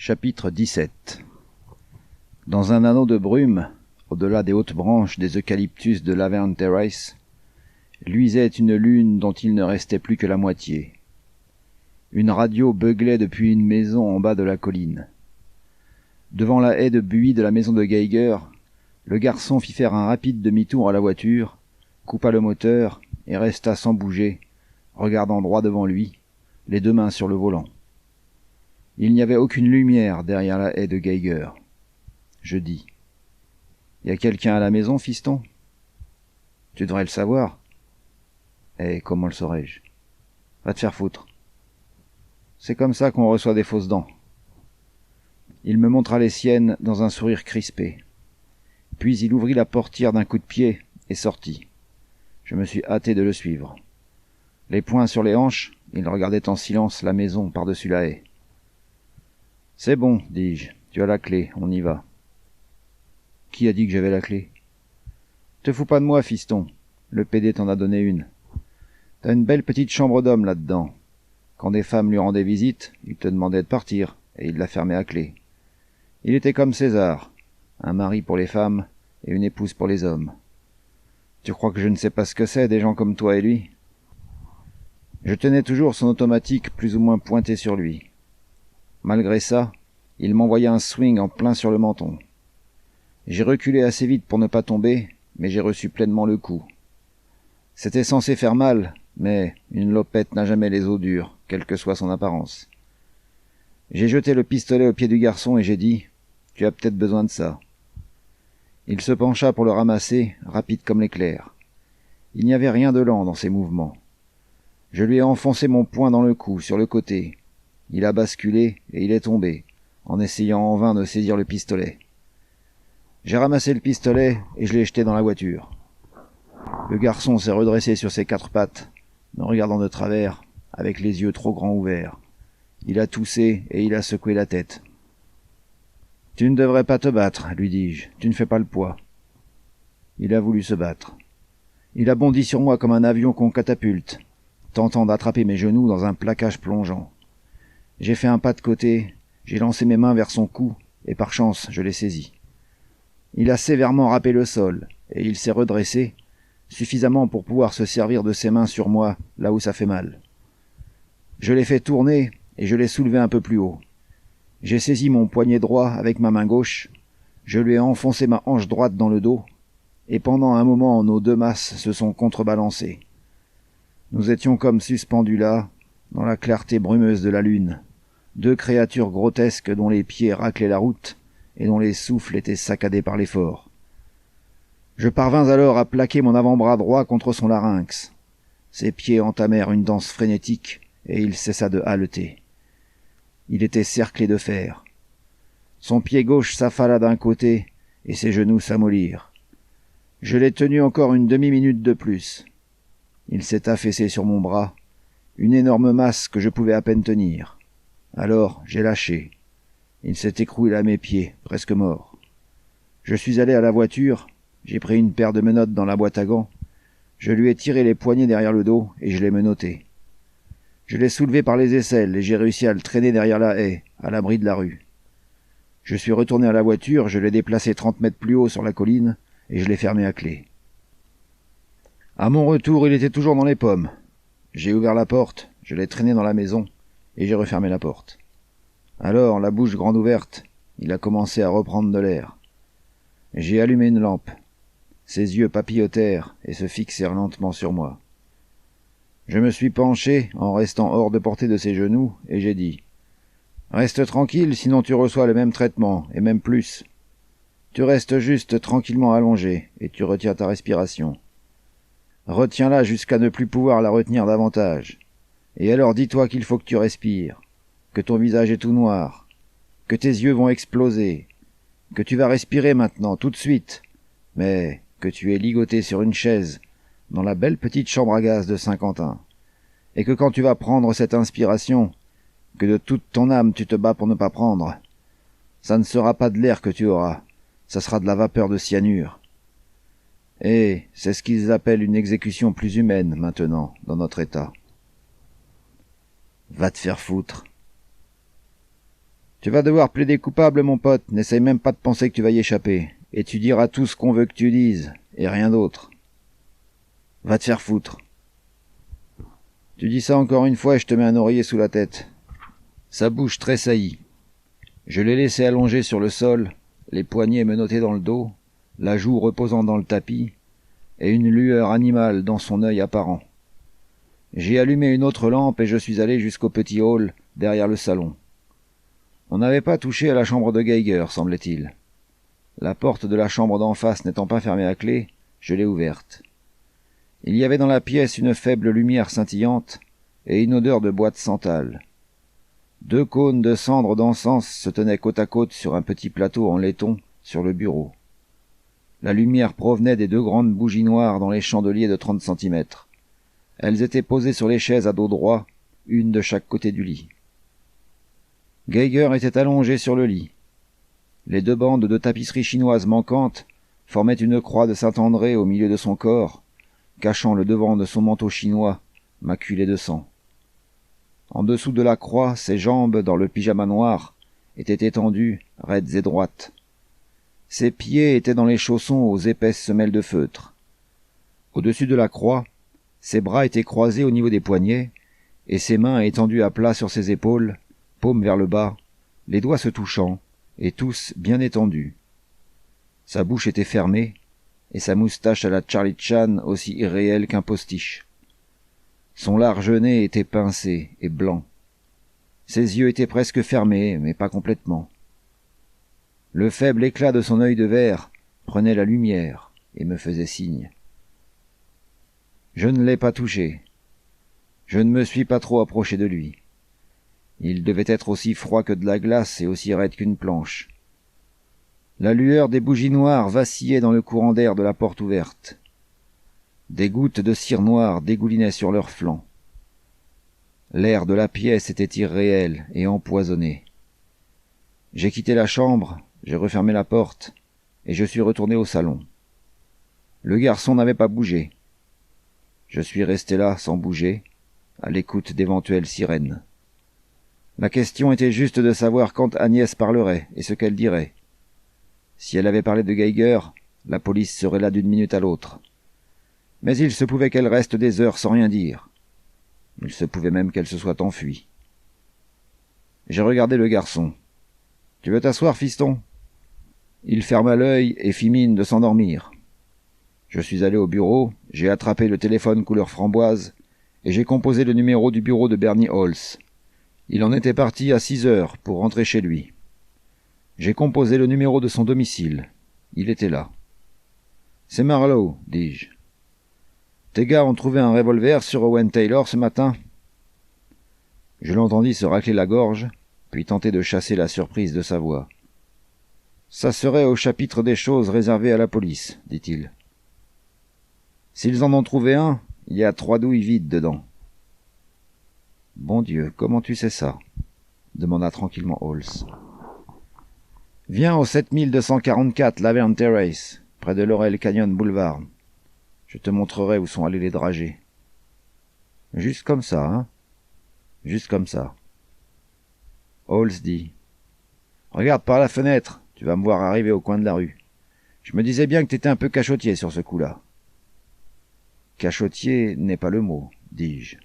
Chapitre 17. Dans un anneau de brume, au-delà des hautes branches des eucalyptus de Laverne Terrace, luisait une lune dont il ne restait plus que la moitié. Une radio beuglait depuis une maison en bas de la colline. Devant la haie de buis de la maison de Geiger, le garçon fit faire un rapide demi-tour à la voiture, coupa le moteur et resta sans bouger, regardant droit devant lui, les deux mains sur le volant. Il n'y avait aucune lumière derrière la haie de Geiger. Je dis : « Y a quelqu'un à la maison, fiston ? » ?»« Tu devrais le savoir. » »« Et comment le saurais-je ? » ?»« Va te faire foutre. » C'est comme ça qu'on reçoit des fausses dents. Il me montra les siennes dans un sourire crispé. Puis il ouvrit la portière d'un coup de pied et sortit. Je me suis hâté de le suivre. Les poings sur les hanches, il regardait en silence la maison par-dessus la haie. « C'est bon, dis-je, tu as la clé, on y va. »« Qui a dit que j'avais la clé ? » ?»« Te fous pas de moi, fiston, le PD t'en a donné une. T'as une belle petite chambre d'homme là-dedans. Quand des femmes lui rendaient visite, il te demandait de partir, et il la fermait à clé. Il était comme César, un mari pour les femmes et une épouse pour les hommes. Tu crois que je ne sais pas ce que c'est, des gens comme toi et lui ? Je tenais toujours son automatique plus ou moins pointé sur lui. Malgré ça, il m'envoya un swing en plein sur le menton. J'ai reculé assez vite pour ne pas tomber, mais j'ai reçu pleinement le coup. C'était censé faire mal, mais une lopette n'a jamais les os durs, quelle que soit son apparence. J'ai jeté le pistolet au pied du garçon et j'ai dit : « Tu as peut-être besoin de ça. » Il se pencha pour le ramasser, rapide comme l'éclair. Il n'y avait rien de lent dans ses mouvements. Je lui ai enfoncé mon poing dans le cou, sur le côté. Il a basculé et il est tombé, en essayant en vain de saisir le pistolet. J'ai ramassé le pistolet et je l'ai jeté dans la voiture. Le garçon s'est redressé sur ses quatre pattes, me regardant de travers, avec les yeux trop grands ouverts. Il a toussé et il a secoué la tête. « Tu ne devrais pas te battre, lui dis-je, tu ne fais pas le poids. » Il a voulu se battre. Il a bondi sur moi comme un avion qu'on catapulte, tentant d'attraper mes genoux dans un plaquage plongeant. J'ai fait un pas de côté, j'ai lancé mes mains vers son cou, et par chance, je l'ai saisi. Il a sévèrement râpé le sol, et il s'est redressé, suffisamment pour pouvoir se servir de ses mains sur moi, là où ça fait mal. Je l'ai fait tourner, et je l'ai soulevé un peu plus haut. J'ai saisi mon poignet droit avec ma main gauche, je lui ai enfoncé ma hanche droite dans le dos, et pendant un moment nos deux masses se sont contrebalancées. Nous étions comme suspendus là, dans la clarté brumeuse de la lune, deux créatures grotesques dont les pieds raclaient la route et dont les souffles étaient saccadés par l'effort. Je parvins alors à plaquer mon avant-bras droit contre son larynx. Ses pieds entamèrent une danse frénétique et il cessa de haleter. Il était cerclé de fer. Son pied gauche s'affala d'un côté et ses genoux s'amollirent. Je l'ai tenu encore une demi-minute de plus. Il s'est affaissé sur mon bras, une énorme masse que je pouvais à peine tenir. Alors, j'ai lâché. Il s'est écroulé à mes pieds, presque mort. Je suis allé à la voiture, j'ai pris une paire de menottes dans la boîte à gants, je lui ai tiré les poignets derrière le dos et je l'ai menotté. Je l'ai soulevé par les aisselles et j'ai réussi à le traîner derrière la haie, à l'abri de la rue. Je suis retourné à la voiture, je l'ai déplacé 30 mètres plus haut sur la colline et je l'ai fermé à clé. À mon retour, il était toujours dans les pommes. J'ai ouvert la porte, je l'ai traîné dans la maison, et j'ai refermé la porte. Alors, la bouche grande ouverte, il a commencé à reprendre de l'air. J'ai allumé une lampe. Ses yeux papillotèrent et se fixèrent lentement sur moi. Je me suis penché, en restant hors de portée de ses genoux, et j'ai dit : « Reste tranquille, sinon tu reçois le même traitement, et même plus. Tu restes juste tranquillement allongé, et tu retiens ta respiration. Retiens-la jusqu'à ne plus pouvoir la retenir davantage. Et alors dis-toi qu'il faut que tu respires, que ton visage est tout noir, que tes yeux vont exploser, que tu vas respirer maintenant, tout de suite, mais que tu es ligoté sur une chaise dans la belle petite chambre à gaz de Saint-Quentin, et que quand tu vas prendre cette inspiration, que de toute ton âme tu te bats pour ne pas prendre, ça ne sera pas de l'air que tu auras, ça sera de la vapeur de cyanure. Et c'est ce qu'ils appellent une exécution plus humaine, maintenant, dans notre état. » « Va te faire foutre. » Tu vas devoir plaider coupable, mon pote, n'essaye même pas de penser que tu vas y échapper, et tu diras tout ce qu'on veut que tu dises, et rien d'autre. Va te faire foutre. Tu dis ça encore une fois et je te mets un oreiller sous la tête. Sa bouche tressaillit. Je l'ai laissé allongé sur le sol, les poignets menottés dans le dos, la joue reposant dans le tapis, et une lueur animale dans son œil apparent. J'ai allumé une autre lampe et je suis allé jusqu'au petit hall, derrière le salon. On n'avait pas touché à la chambre de Geiger, semblait-il. La porte de la chambre d'en face n'étant pas fermée à clé, je l'ai ouverte. Il y avait dans la pièce une faible lumière scintillante et une odeur de boîte santal. 2 cônes de cendres d'encens se tenaient côte à côte sur un petit plateau en laiton sur le bureau. La lumière provenait des 2 grandes bougies noires dans les chandeliers de 30 centimètres. Elles étaient posées sur les chaises à dos droit, une de chaque côté du lit. Geiger était allongé sur le lit. Les 2 bandes de tapisserie chinoise manquantes formaient une croix de Saint-André au milieu de son corps, cachant le devant de son manteau chinois, maculé de sang. En dessous de la croix, ses jambes, dans le pyjama noir, étaient étendues, raides et droites. Ses pieds étaient dans les chaussons aux épaisses semelles de feutre. Au-dessus de la croix, ses bras étaient croisés au niveau des poignets, et ses mains étendues à plat sur ses épaules, paumes vers le bas, les doigts se touchant, et tous bien étendus. Sa bouche était fermée, et sa moustache à la Charlie Chan aussi irréelle qu'un postiche. Son large nez était pincé et blanc. Ses yeux étaient presque fermés, mais pas complètement. Le faible éclat de son œil de verre prenait la lumière et me faisait signe. Je ne l'ai pas touché. Je ne me suis pas trop approché de lui. Il devait être aussi froid que de la glace et aussi raide qu'une planche. La lueur des bougies noires vacillait dans le courant d'air de la porte ouverte. Des gouttes de cire noire dégoulinaient sur leurs flancs. L'air de la pièce était irréel et empoisonné. J'ai quitté la chambre, j'ai refermé la porte, et je suis retourné au salon. Le garçon n'avait pas bougé. Je suis resté là, sans bouger, à l'écoute d'éventuelles sirènes. La question était juste de savoir quand Agnès parlerait et ce qu'elle dirait. Si elle avait parlé de Geiger, la police serait là d'une minute à l'autre. Mais il se pouvait qu'elle reste des heures sans rien dire. Il se pouvait même qu'elle se soit enfuie. J'ai regardé le garçon. « Tu veux t'asseoir, fiston ?» Il ferma l'œil et fit mine de s'endormir. Je suis allé au bureau, j'ai attrapé le téléphone couleur framboise, et j'ai composé le numéro du bureau de Bernie Halls. Il en était parti à 6 heures pour rentrer chez lui. J'ai composé le numéro de son domicile. Il était là. « C'est Marlowe, dis-je. Tes gars ont trouvé un revolver sur Owen Taylor ce matin ?» Je l'entendis se racler la gorge, puis tenter de chasser la surprise de sa voix. « Ça serait au chapitre des choses réservées à la police, dit-il. S'ils en ont trouvé un, il y a 3 douilles vides dedans. » « Bon Dieu, comment tu sais ça ?» demanda tranquillement Halls. « Viens au 7244 Laverne Terrace, près de Laurel Canyon Boulevard. Je te montrerai où sont allés les dragées. » « Juste comme ça, hein ? Juste comme ça. » Halls dit. « Regarde par la fenêtre, tu vas me voir arriver au coin de la rue. Je me disais bien que t'étais un peu cachotier sur ce coup-là. » « Cachotier n'est pas le mot, dis-je.